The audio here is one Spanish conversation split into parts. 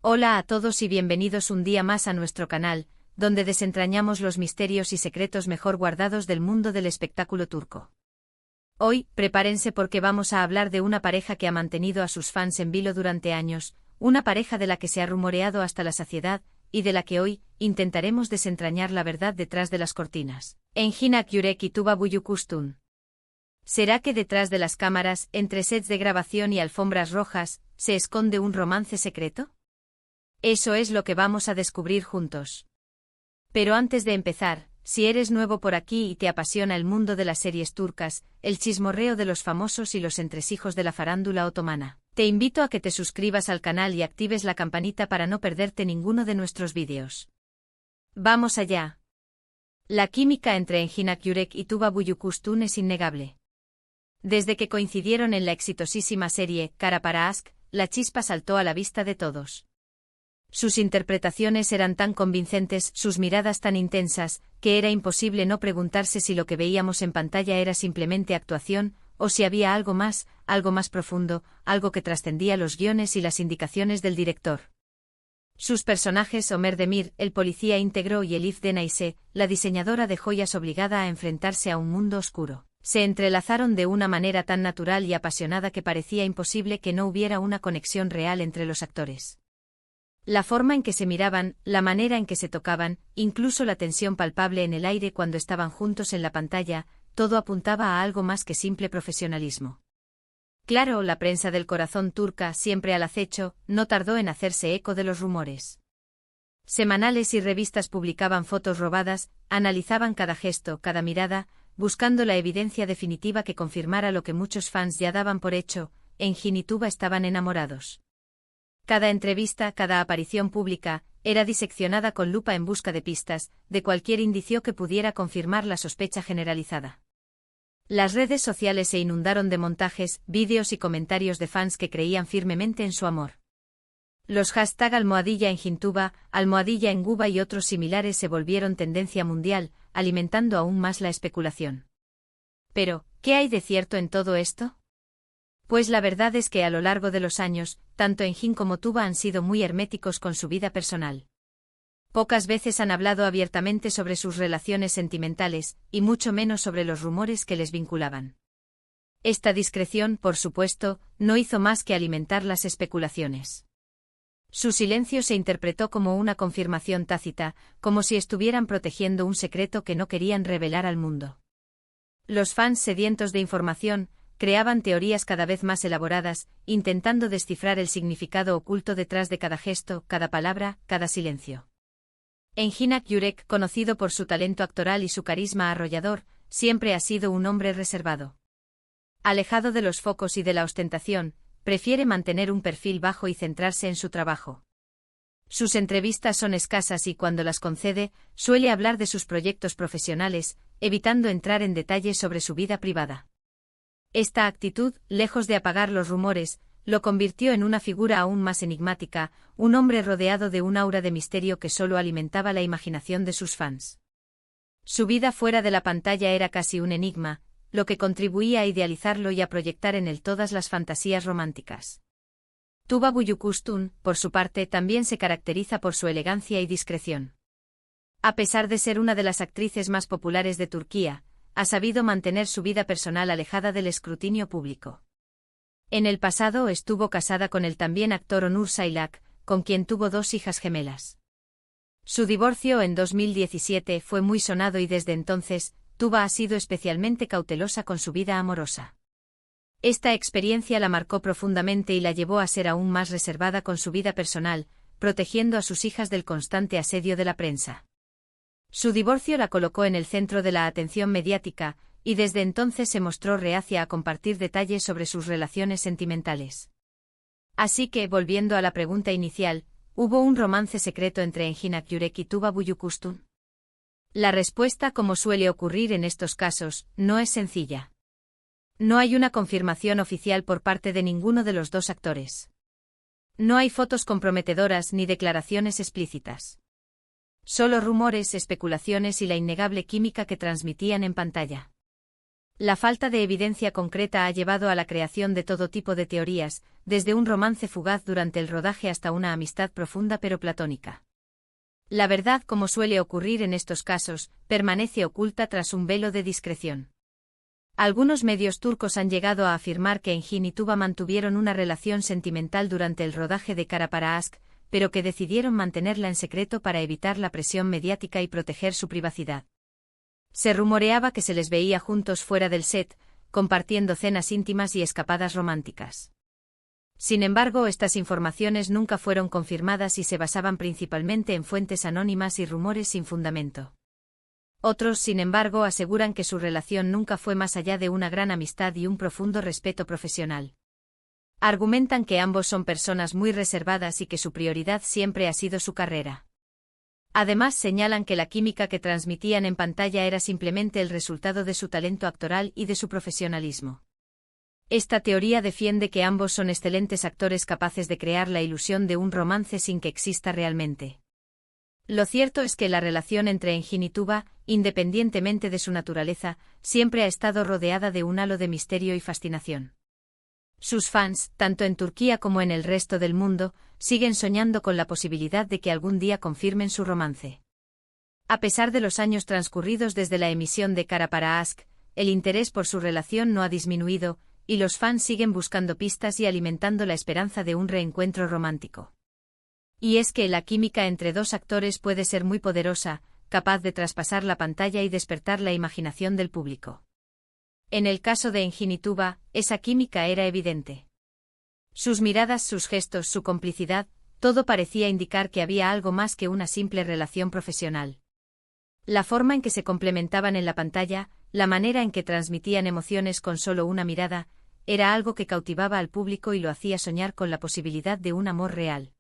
Hola a todos y bienvenidos un día más a nuestro canal, donde desentrañamos los misterios y secretos mejor guardados del mundo del espectáculo turco. Hoy, prepárense porque vamos a hablar de una pareja que ha mantenido a sus fans en vilo durante años, una pareja de la que se ha rumoreado hasta la saciedad, y de la que hoy intentaremos desentrañar la verdad detrás de las cortinas. Engin Akyürek y Tuba Büyüküstün. ¿Será que detrás de las cámaras, entre sets de grabación y alfombras rojas, se esconde un romance secreto? Eso es lo que vamos a descubrir juntos. Pero antes de empezar, si eres nuevo por aquí y te apasiona el mundo de las series turcas, el chismorreo de los famosos y los entresijos de la farándula otomana, te invito a que te suscribas al canal y actives la campanita para no perderte ninguno de nuestros vídeos. ¡Vamos allá! La química entre Engin Akyürek y Tuba Büyüküstün es innegable. Desde que coincidieron en la exitosísima serie Kara para Aşk, la chispa saltó a la vista de todos. Sus interpretaciones eran tan convincentes, sus miradas tan intensas, que era imposible no preguntarse si lo que veíamos en pantalla era simplemente actuación, o si había algo más profundo, algo que trascendía los guiones y las indicaciones del director. Sus personajes, Ömer Demir, el policía íntegro, y Elif Denayse, la diseñadora de joyas obligada a enfrentarse a un mundo oscuro, se entrelazaron de una manera tan natural y apasionada que parecía imposible que no hubiera una conexión real entre los actores. La forma en que se miraban, la manera en que se tocaban, incluso la tensión palpable en el aire cuando estaban juntos en la pantalla, todo apuntaba a algo más que simple profesionalismo. Claro, la prensa del corazón turca, siempre al acecho, no tardó en hacerse eco de los rumores. Semanales y revistas publicaban fotos robadas, analizaban cada gesto, cada mirada, buscando la evidencia definitiva que confirmara lo que muchos fans ya daban por hecho: Engin y Tuba estaban enamorados. Cada entrevista, cada aparición pública, era diseccionada con lupa en busca de pistas, de cualquier indicio que pudiera confirmar la sospecha generalizada. Las redes sociales se inundaron de montajes, vídeos y comentarios de fans que creían firmemente en su amor. Los hashtag #EnginTuba, #Enguba y otros similares se volvieron tendencia mundial, alimentando aún más la especulación. Pero, ¿qué hay de cierto en todo esto? Pues la verdad es que a lo largo de los años, tanto Engin como Tuba han sido muy herméticos con su vida personal. Pocas veces han hablado abiertamente sobre sus relaciones sentimentales, y mucho menos sobre los rumores que les vinculaban. Esta discreción, por supuesto, no hizo más que alimentar las especulaciones. Su silencio se interpretó como una confirmación tácita, como si estuvieran protegiendo un secreto que no querían revelar al mundo. Los fans sedientos de información creaban teorías cada vez más elaboradas, intentando descifrar el significado oculto detrás de cada gesto, cada palabra, cada silencio. Engin Akyürek, conocido por su talento actoral y su carisma arrollador, siempre ha sido un hombre reservado. Alejado de los focos y de la ostentación, prefiere mantener un perfil bajo y centrarse en su trabajo. Sus entrevistas son escasas y cuando las concede, suele hablar de sus proyectos profesionales, evitando entrar en detalles sobre su vida privada. Esta actitud, lejos de apagar los rumores, lo convirtió en una figura aún más enigmática, un hombre rodeado de un aura de misterio que solo alimentaba la imaginación de sus fans. Su vida fuera de la pantalla era casi un enigma, lo que contribuía a idealizarlo y a proyectar en él todas las fantasías románticas. Tuba Büyüküstün, por su parte, también se caracteriza por su elegancia y discreción. A pesar de ser una de las actrices más populares de Turquía, ha sabido mantener su vida personal alejada del escrutinio público. En el pasado estuvo casada con el también actor Onur Sailak, con quien tuvo 2 hijas gemelas. Su divorcio en 2017 fue muy sonado y desde entonces, Tuba ha sido especialmente cautelosa con su vida amorosa. Esta experiencia la marcó profundamente y la llevó a ser aún más reservada con su vida personal, protegiendo a sus hijas del constante asedio de la prensa. Su divorcio la colocó en el centro de la atención mediática, y desde entonces se mostró reacia a compartir detalles sobre sus relaciones sentimentales. Así que, volviendo a la pregunta inicial, ¿hubo un romance secreto entre Engin Akyürek y Tuba Büyüküstün? La respuesta, como suele ocurrir en estos casos, no es sencilla. No hay una confirmación oficial por parte de ninguno de los dos actores. No hay fotos comprometedoras ni declaraciones explícitas. Solo rumores, especulaciones y la innegable química que transmitían en pantalla. La falta de evidencia concreta ha llevado a la creación de todo tipo de teorías, desde un romance fugaz durante el rodaje hasta una amistad profunda pero platónica. La verdad, como suele ocurrir en estos casos, permanece oculta tras un velo de discreción. Algunos medios turcos han llegado a afirmar que Engin y Tuba mantuvieron una relación sentimental durante el rodaje de Kara para Aşk, pero que decidieron mantenerla en secreto para evitar la presión mediática y proteger su privacidad. Se rumoreaba que se les veía juntos fuera del set, compartiendo cenas íntimas y escapadas románticas. Sin embargo, estas informaciones nunca fueron confirmadas y se basaban principalmente en fuentes anónimas y rumores sin fundamento. Otros, sin embargo, aseguran que su relación nunca fue más allá de una gran amistad y un profundo respeto profesional. Argumentan que ambos son personas muy reservadas y que su prioridad siempre ha sido su carrera. Además, señalan que la química que transmitían en pantalla era simplemente el resultado de su talento actoral y de su profesionalismo. Esta teoría defiende que ambos son excelentes actores capaces de crear la ilusión de un romance sin que exista realmente. Lo cierto es que la relación entre Engin y Tuba, independientemente de su naturaleza, siempre ha estado rodeada de un halo de misterio y fascinación. Sus fans, tanto en Turquía como en el resto del mundo, siguen soñando con la posibilidad de que algún día confirmen su romance. A pesar de los años transcurridos desde la emisión de Kara para Aşk, el interés por su relación no ha disminuido, y los fans siguen buscando pistas y alimentando la esperanza de un reencuentro romántico. Y es que la química entre dos actores puede ser muy poderosa, capaz de traspasar la pantalla y despertar la imaginación del público. En el caso de Engin y Tuba, esa química era evidente. Sus miradas, sus gestos, su complicidad, todo parecía indicar que había algo más que una simple relación profesional. La forma en que se complementaban en la pantalla, la manera en que transmitían emociones con solo una mirada, era algo que cautivaba al público y lo hacía soñar con la posibilidad de un amor real.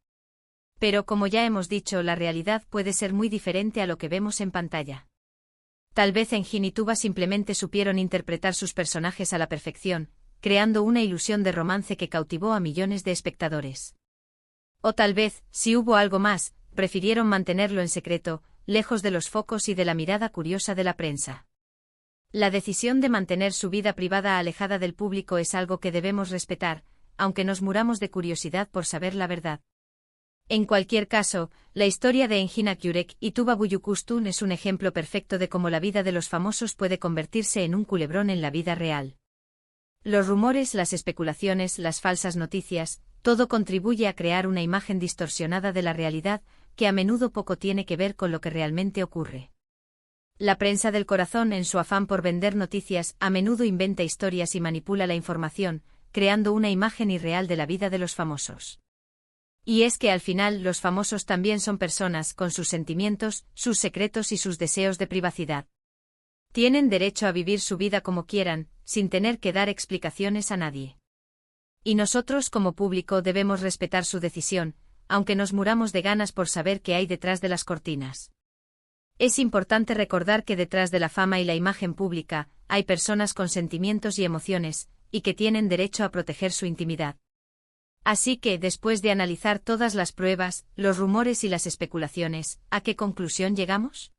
Pero como ya hemos dicho, la realidad puede ser muy diferente a lo que vemos en pantalla. Tal vez Engin y Tuba simplemente supieron interpretar sus personajes a la perfección, creando una ilusión de romance que cautivó a millones de espectadores. O tal vez, si hubo algo más, prefirieron mantenerlo en secreto, lejos de los focos y de la mirada curiosa de la prensa. La decisión de mantener su vida privada alejada del público es algo que debemos respetar, aunque nos muramos de curiosidad por saber la verdad. En cualquier caso, la historia de Engin Akyurek y Tuba Büyüküstün es un ejemplo perfecto de cómo la vida de los famosos puede convertirse en un culebrón en la vida real. Los rumores, las especulaciones, las falsas noticias, todo contribuye a crear una imagen distorsionada de la realidad, que a menudo poco tiene que ver con lo que realmente ocurre. La prensa del corazón, en su afán por vender noticias, a menudo inventa historias y manipula la información, creando una imagen irreal de la vida de los famosos. Y es que al final los famosos también son personas con sus sentimientos, sus secretos y sus deseos de privacidad. Tienen derecho a vivir su vida como quieran, sin tener que dar explicaciones a nadie. Y nosotros como público debemos respetar su decisión, aunque nos muramos de ganas por saber qué hay detrás de las cortinas. Es importante recordar que detrás de la fama y la imagen pública, hay personas con sentimientos y emociones, y que tienen derecho a proteger su intimidad. Así que, después de analizar todas las pruebas, los rumores y las especulaciones, ¿a qué conclusión llegamos?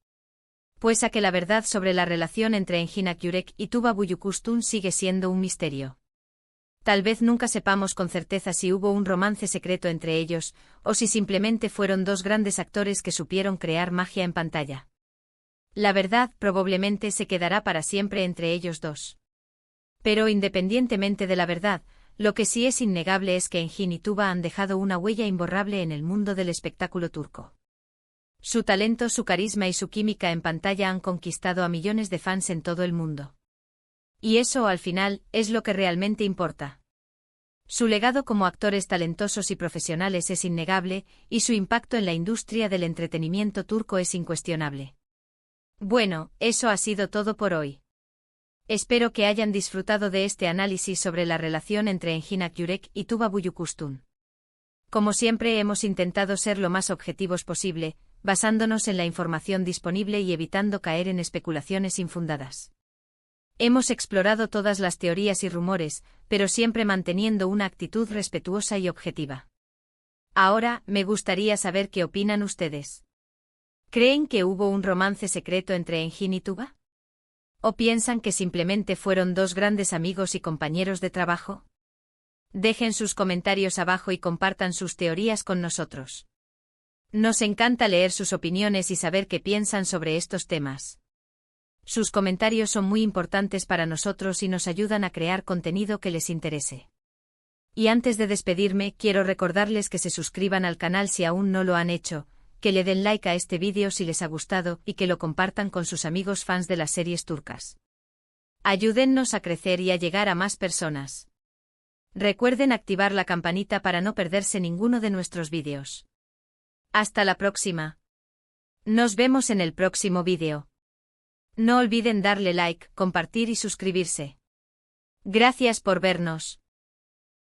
Pues a que la verdad sobre la relación entre Engin Akyurek y Tuba Büyüküstün sigue siendo un misterio. Tal vez nunca sepamos con certeza si hubo un romance secreto entre ellos, o si simplemente fueron dos grandes actores que supieron crear magia en pantalla. La verdad probablemente se quedará para siempre entre ellos dos. Pero independientemente de la verdad, lo que sí es innegable es que Engin y Tuba han dejado una huella imborrable en el mundo del espectáculo turco. Su talento, su carisma y su química en pantalla han conquistado a millones de fans en todo el mundo. Y eso, al final, es lo que realmente importa. Su legado como actores talentosos y profesionales es innegable, y su impacto en la industria del entretenimiento turco es incuestionable. Bueno, eso ha sido todo por hoy. Espero que hayan disfrutado de este análisis sobre la relación entre Engin Akyurek y Tuba Büyüküstün. Como siempre, hemos intentado ser lo más objetivos posible, basándonos en la información disponible y evitando caer en especulaciones infundadas. Hemos explorado todas las teorías y rumores, pero siempre manteniendo una actitud respetuosa y objetiva. Ahora, me gustaría saber qué opinan ustedes. ¿Creen que hubo un romance secreto entre Engin y Tuba? ¿O piensan que simplemente fueron dos grandes amigos y compañeros de trabajo? Dejen sus comentarios abajo y compartan sus teorías con nosotros. Nos encanta leer sus opiniones y saber qué piensan sobre estos temas. Sus comentarios son muy importantes para nosotros y nos ayudan a crear contenido que les interese. Y antes de despedirme, quiero recordarles que se suscriban al canal si aún no lo han hecho, que le den like a este vídeo si les ha gustado y que lo compartan con sus amigos fans de las series turcas. Ayúdennos a crecer y a llegar a más personas. Recuerden activar la campanita para no perderse ninguno de nuestros vídeos. Hasta la próxima. Nos vemos en el próximo vídeo. No olviden darle like, compartir y suscribirse. Gracias por vernos.